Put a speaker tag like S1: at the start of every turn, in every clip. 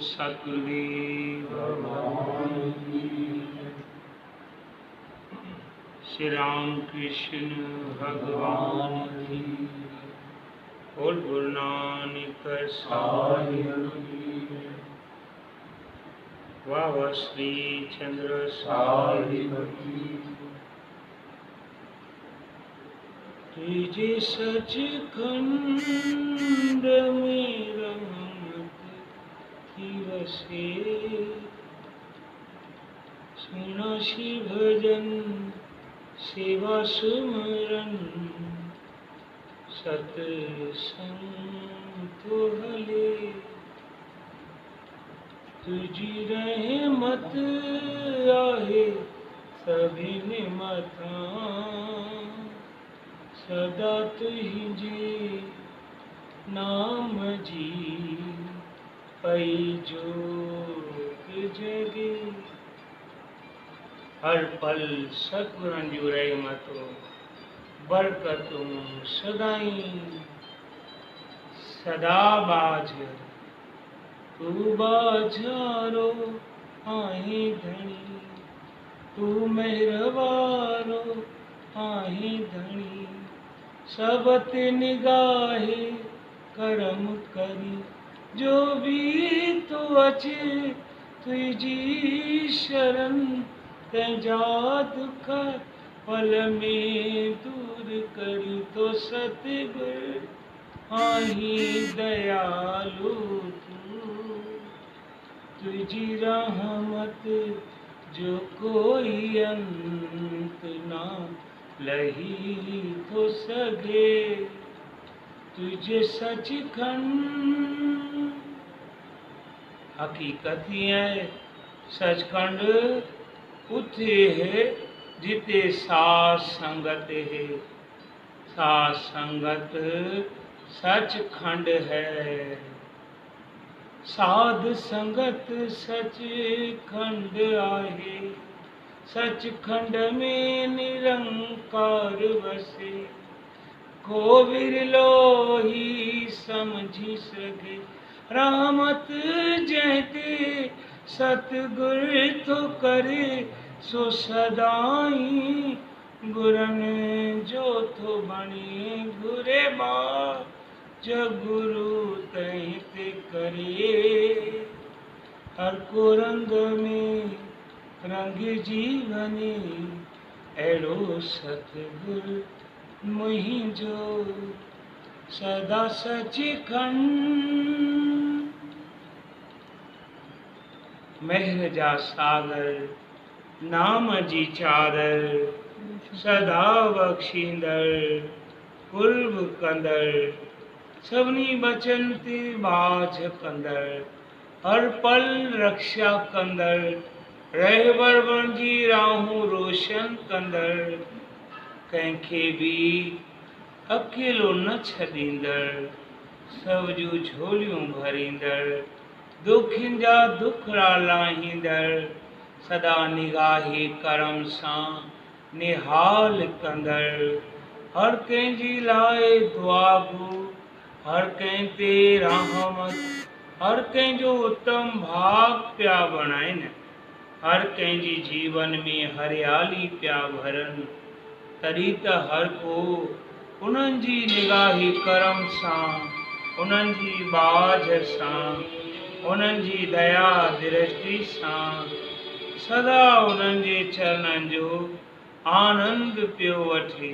S1: सतगुरुदेव श्री राम कृष्ण भगवान की और गुरु नानक साहिब वाह श्री चंद्र साहिब तुझे सचखंड में रहमत की वसे सुना शिव भजन सेवा सुमरन सत्संग तो हले तुझी रहमत आहे सभी ने मथा सदा तुझे नाम जी पई जोत जगे हर पल सतगुरन जू रहमतो बरकतों सदाई सदा बाज तू बाजारो आहे धनी तू मेहरबारो आहे धनी सबत निगाहे करम करी जो भी तू अचे तुझी शरण तैजा दुख पल में दूर करी तो सतगुर आही दयालु तुझी रहमत जो कोई अंत ना लही तो सगे तुझे सचखंड हकीकत ही है सचखंड उथे है जिते साथ संगत है साथ संगत सचखंड है साध संगत सचखंड आहे सचखंड में निरंकार बसे को विरलो ही समझी सके रहमत जैते सतगुर तो करे सो सदाई गुरन जो तो बने गुरे बा जगुरु तैते करे हर को रंग में रंग जीवनी एड़ो सतगुरु मुहि जो सदा सचखंड मेहर जा सागर नाम जी चादर सदा बख्शींदर कुर्ब कंदर सवनी बचन ते बाझ कंदर हर पल रक्षा कंदर रहबर बणजी राहूं रोशन कंदर कंहिंखे भी अकेलो न छॾींदड़ सब जूं झोलियूं भरींदड़ दुखियुनि जा दुखड़ा लाहींदड़ सदा निगाहे करम सां निहाल कंदड़ हर कंहिंजी लाइ दुआ गो हर कंहिं ते रहमत हर कंहिंजो उत्तम भाग पिया बणाइनि हर कंहिंजी जीवन में हरियाली पिया भरनि तॾहिं त हर को उन्हनि जी निगाही करम सां उन्हनि जी बाझ सां उन्हनि जी दया दृष्टि सां सदा उन्हनि जे चरणनि जो आनंद पियो वठे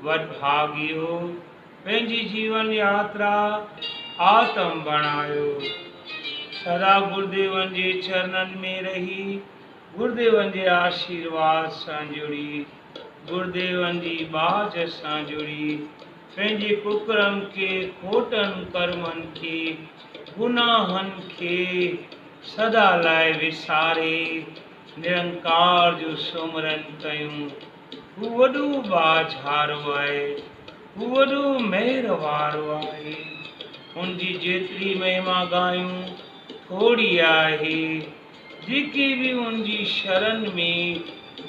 S1: वडभागियो पंहिंजी जीवन यात्रा आत्म बणायो सदा गुरुदेवन जे चरणनि में रही गुरुदेवन जे आशीर्वाद सां जुड़ी गुरुदेवन जी बाझ सां जुड़ी पंहिंजे कुकरम के खोटनि कर्मनि के गुनाहनि के सदा लाइ विसारे निरंकार जो सुमरन कयूं हू वॾो बाझारो आहे हू वॾो मेहर वारो आहे उनजी जेतिरी महिमा ॻायूं थोड़ी आहे जेके भी उनजी शरण में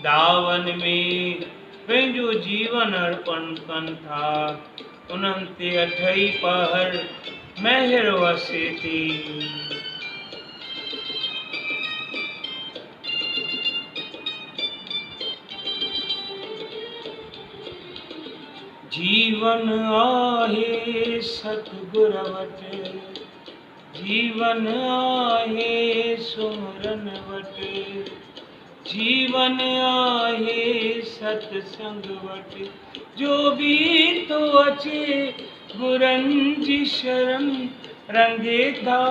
S1: दावन में पंहिंजो जीवन अर्पण कनि था उन्हनि ते अठई पहर महर वसे थी जीवन आहे सतगुर वट, जीवन आहे सुमरन वट, जीवन आहे सतसंग वट। जो भी तो अचे गुरन जी शरण, रंगे था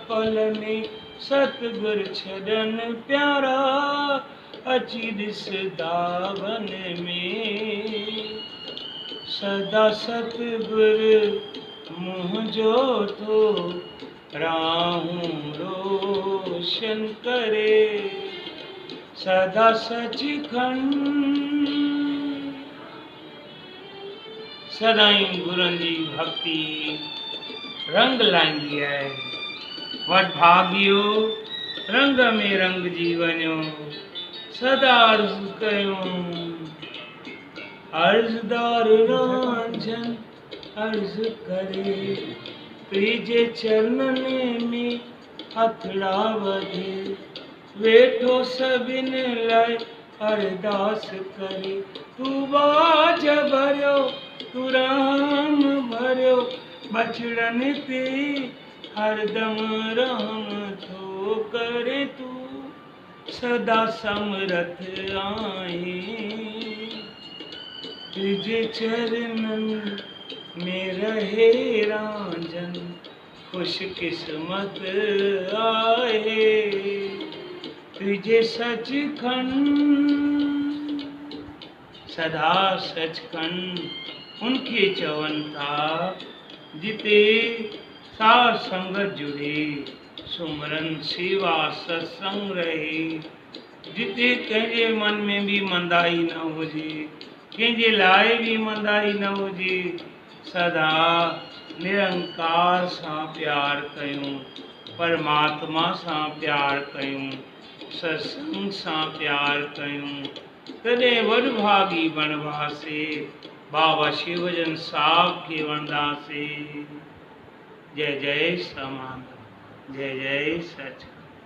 S1: पल में सतगुर छड़न प्यारा, अची दिस दावन में। सदा सतगुर मुँह जो तो राहूं रोशन करे, सदा सचखंड। सदाई गुरनि जी भक्ति रंग लाईंदी आहे। वट भागियो रंग में रंग जी वञो, सदा अर्ज़ कयूं अर्ज़दार रांझन अर्ज़ करे, तुंहिंजे चरणनि में हथड़ा वधे, वेठो सभिनि लाइ अरदास करे। तू बाज भरियो तू राम भरियो, बछड़नि ते हरदम रहम थो करे। तू सदा समरथ आहीं, तुझे चरणन में रहे रांझन, खुश किस्मत आहे तुझे सचखंड। सदा सचखंड उनके चवन था, जिते साध संगत जुड़े, सुमरन सेवा सत्संग रहे। जिते कंहिंजे मन में भी मंदाई न हुजे, कंहिंजे लाइ भी मंदाई न हुजे, सदा निरंकार सां प्यार कयूं, परमात्मा सां प्यार कयूं, सत्संग सां प्यार कयूं, तॾहिं वॾभागी बणवासे, बाबा शिवजन साहब खे वणंदासीं। जय जय समानंद, जय जय सच।